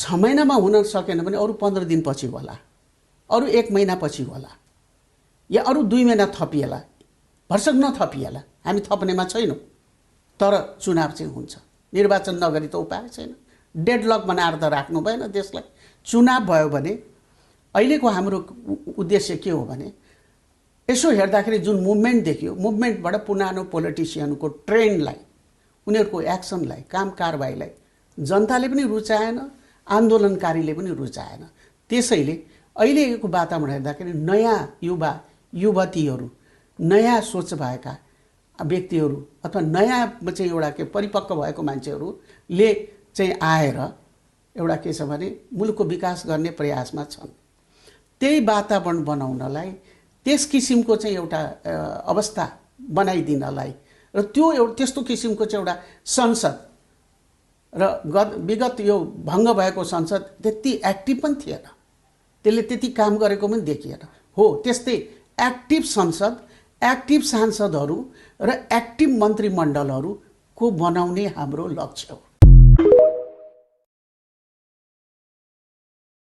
6 महिनामा हुन सकेन भने अरू 15 दिनपछि होला, अरू 1 महिनापछि होला, या अरू 2 महिना थपिएला, भर्सक नथपिएला। हामी थप्नेमा छैनौँ, तर चुनाव चाहिँ हुन्छ। निर्वाचन नगरी त उपाय छैन। डेडलक बनाएर त राख्नु भएन देशलाई। चुनाव भयो भने अहिलेको हाम्रो उद्देश्य के हो भने यसो हेर्दाखेरि जुन मुभमेन्ट देखियो, मुभमेन्टबाट पुरानो पोलिटिसियनको ट्रेन्डलाई, उनीहरूको एक्सनलाई, काम कारबाहीलाई जनताले पनि रुचाएन, आन्दोलनकारीले पनि रुचाएन। त्यसैले अहिलेको वातावरण हेर्दाखेरि नयाँ युवा युवतीहरू, नयाँ सोच भएका व्यक्तिहरू अथवा नयाँ चाहिँ एउटा के परिपक्व भएको मान्छेहरूले चाहिँ आएर एउटा के छ भने मुलुकको विकास गर्ने प्रयासमा छन्। त्यही वातावरण बनाउनलाई, त्यस किसिमको चाहिँ एउटा अवस्था बनाइदिनलाई र त्यो त्यस्तो किसिमको चाहिँ एउटा संसद र विगत यो भङ्ग भएको संसद त्यति एक्टिभ पनि थिएन, त्यसले त्यति काम गरेको पनि देखिएन। हो, त्यस्तै एक्टिभ संसद, एक्टिभ सांसदहरू र एक्टिभ मन्त्रीमण्डलहरूको बनाउने हाम्रो लक्ष्य हो।